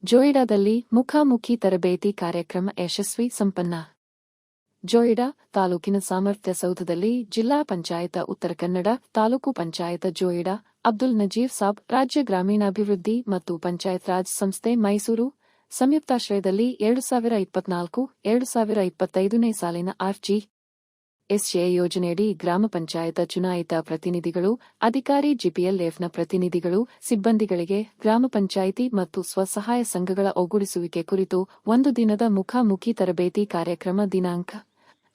ಜೋಯಿಡಾದಲ್ಲಿ ಮುಖಾಮುಖಿ ತರಬೇತಿ ಕಾರ್ಯಕ್ರಮ ಯಶಸ್ವಿ ಸಂಪನ್ನ. ಜೋಯಿಡಾ ತಾಲೂಕಿನ ಸಾಮರ್ಥ್ಯ ಸೌಧದಲ್ಲಿ ಜಿಲ್ಲಾ ಪಂಚಾಯತ ಉತ್ತರ ಕನ್ನಡ ತಾಲೂಕು ಪಂಚಾಯತ ಜೋಯಿಡಾ ಅಬ್ದುಲ್ ನಜೀರ್ ಸಾಬ್ ರಾಜ್ಯ ಗ್ರಾಮೀಣಾಭಿವೃದ್ಧಿ ಮತ್ತು ಪಂಚಾಯತ್ ರಾಜ್ ಸಂಸ್ಥೆ ಮೈಸೂರು ಸಂಯುಕ್ತಾಶ್ರಯದಲ್ಲಿ 2024-2025ನೇ ಸಾಲಿನ ಆರ್.ಜಿ.ಎಸ್.ಎ ಯೋಜನೆಯಡಿ ಗ್ರಾಮ ಪಂಚಾಯತ ಚುನಾಯಿತ ಪ್ರತಿನಿಧಿಗಳು, ಅಧಿಕಾರಿ ಜಿಪಿಎಲ್ಎಫ್ನ ಪ್ರತಿನಿಧಿಗಳು, ಸಿಬ್ಬಂದಿಗಳಿಗೆ ಗ್ರಾಮ ಪಂಚಾಯಿತಿ ಮತ್ತು ಸ್ವಸಹಾಯ ಸಂಘಗಳ ಒಗ್ಗೂಡಿಸುವಿಕೆ ಕುರಿತು ಒಂದು ದಿನದ ಮುಖಾಮುಖಿ ತರಬೇತಿ ಕಾರ್ಯಕ್ರಮ ದಿನಾಂಕ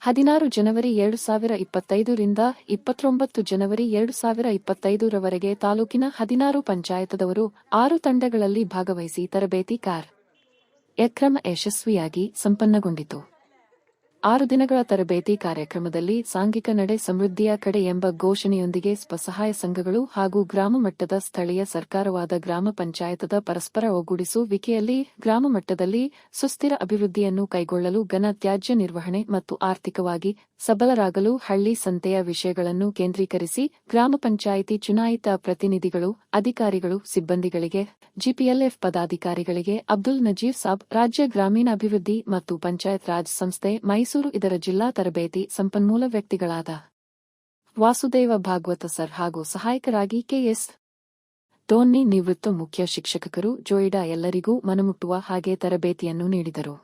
16 ಜನವರಿ 2025 ರಿಂದ 29 ಜನವರಿ 2025 ರವರೆಗೆ ತಾಲೂಕಿನ 16 ಪಂಚಾಯತದವರು 6 ತಂಡಗಳಲ್ಲಿ ಭಾಗವಹಿಸಿ ತರಬೇತಿ ಕಾರ್ಯಕ್ರಮ ಯಶಸ್ವಿಯಾಗಿ ಸಂಪನ್ನಗೊಂಡಿತು. 6 ದಿನಗಳ ತರಬೇತಿ ಕಾರ್ಯಕ್ರಮದಲ್ಲಿ ಸಾಂಘಿಕ ನಡೆ ಸಮೃದ್ಧಿಯ ಕಡೆ ಎಂಬ ಘೋಷಣೆಯೊಂದಿಗೆ ಸ್ವಸಹಾಯ ಸಂಘಗಳು ಹಾಗೂ ಗ್ರಾಮ ಮಟ್ಟದ ಸ್ಥಳೀಯ ಸರ್ಕಾರವಾದ ಗ್ರಾಮ ಪಂಚಾಯತದ ಪರಸ್ಪರ ಒಗ್ಗೂಡಿಸುವಿಕೆಯಲ್ಲಿ ಗ್ರಾಮ ಮಟ್ಟದಲ್ಲಿ ಸುಸ್ಥಿರ ಅಭಿವೃದ್ಧಿಯನ್ನು ಕೈಗೊಳ್ಳಲು ಘನ ತ್ಯಾಜ್ಯ ನಿರ್ವಹಣೆ ಮತ್ತು ಆರ್ಥಿಕವಾಗಿ ಸಬಲರಾಗಲು ಹಳ್ಳಿ ಸಂತೆಯ ವಿಷಯಗಳನ್ನು ಕೇಂದ್ರೀಕರಿಸಿ ಗ್ರಾಮ ಪಂಚಾಯಿತಿ ಚುನಾಯಿತ ಪ್ರತಿನಿಧಿಗಳು, ಅಧಿಕಾರಿಗಳು, ಸಿಬ್ಬಂದಿಗಳಿಗೆ, ಜಿಪಿಎಲ್ಎಫ್ ಪದಾಧಿಕಾರಿಗಳಿಗೆ ಅಬ್ದುಲ್ ನಜೀರ್ ಸಾಬ್ ರಾಜ್ಯ ಗ್ರಾಮೀಣಾಭಿವೃದ್ಧಿ ಮತ್ತು ಪಂಚಾಯತ್ ರಾಜ್ ಸಂಸ್ಥೆ ಮೈಸೂರು ಇದರ ಜಿಲ್ಲಾ ತರಬೇತಿ ಸಂಪನ್ಮೂಲ ವ್ಯಕ್ತಿಗಳಾದ ವಾಸುದೇವ ಭಾಗವತ ಸರ್ ಹಾಗೂ ಸಹಾಯಕರಾಗಿ ಕೆ.ಎಸ್. ಟೋನಿ ನಿವೃತ್ತ ಮುಖ್ಯ ಶಿಕ್ಷಕರು ಜೋಯಿಡಾ ಎಲ್ಲರಿಗೂ ಮನಮುಟ್ಟುವ ಹಾಗೆ ತರಬೇತಿಯನ್ನು ನೀಡಿದರು.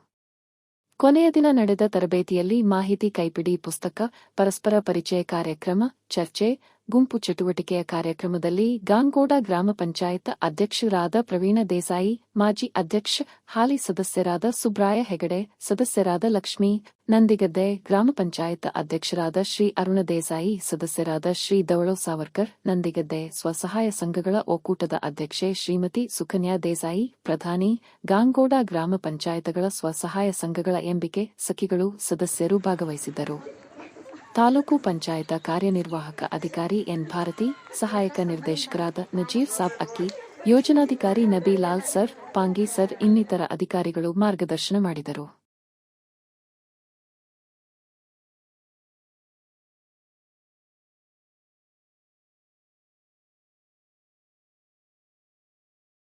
ಕೊನೆಯ ದಿನ ನಡೆದ ತರಬೇತಿಯಲ್ಲಿ ಮಾಹಿತಿ ಕೈಪಿಡಿ ಪುಸ್ತಕ, ಪರಸ್ಪರ ಪರಿಚಯ ಕಾರ್ಯಕ್ರಮ, ಚರ್ಚೆ, ಗುಂಪು ಚಟುವಟಿಕೆಯ ಕಾರ್ಯಕ್ರಮದಲ್ಲಿ ಗಾಂಗೋಡ ಗ್ರಾಮ ಪಂಚಾಯತ್ ಅಧ್ಯಕ್ಷರಾದ ಪ್ರವೀಣ ದೇಸಾಯಿ, ಮಾಜಿ ಅಧ್ಯಕ್ಷ, ಹಾಲಿ ಸದಸ್ಯರಾದ ಸುಬ್ರಾಯ ಹೆಗಡೆ, ಸದಸ್ಯರಾದ ಲಕ್ಷ್ಮೀ ನಂದಿಗದ್ದೆ, ಗ್ರಾಮ ಪಂಚಾಯತ್ ಅಧ್ಯಕ್ಷರಾದ ಶ್ರೀ ಅರುಣ ದೇಸಾಯಿ, ಸದಸ್ಯರಾದ ಶ್ರೀ ದವಳೋ ಸಾವರ್ಕರ್ ನಂದಿಗದ್ದೆ, ಸ್ವಸಹಾಯ ಸಂಘಗಳ ಒಕ್ಕೂಟದ ಅಧ್ಯಕ್ಷೆ ಶ್ರೀಮತಿ ಸುಕನ್ಯಾ ದೇಸಾಯಿ, ಪ್ರಧಾನಿ, ಗಾಂಗೋಡ ಗ್ರಾಮ ಪಂಚಾಯತ್ಗಳ ಸ್ವಸಹಾಯ ಸಂಘಗಳ ಎಂಬಿಕೆ ಸಖಿಗಳು ಸದಸ್ಯರು ಭಾಗವಹಿಸಿದ್ದರು. ತಾಲೂಕು ಪಂಚಾಯತ ಕಾರ್ಯನಿರ್ವಾಹಕ ಅಧಿಕಾರಿ ಎನ್ ಭಾರತಿ, ಸಹಾಯಕ ನಿರ್ದೇಶಕರಾದ ನಜೀರ್ ಸಾಬ್ ಅಕ್ಕಿ, ಯೋಜನಾಧಿಕಾರಿ ನಬಿ ಲಾಲ್ ಸರ್, ಪಾಂಗಿ ಸರ್ ಇನ್ನಿತರ ಅಧಿಕಾರಿಗಳು ಮಾರ್ಗದರ್ಶನ ಮಾಡಿದರು.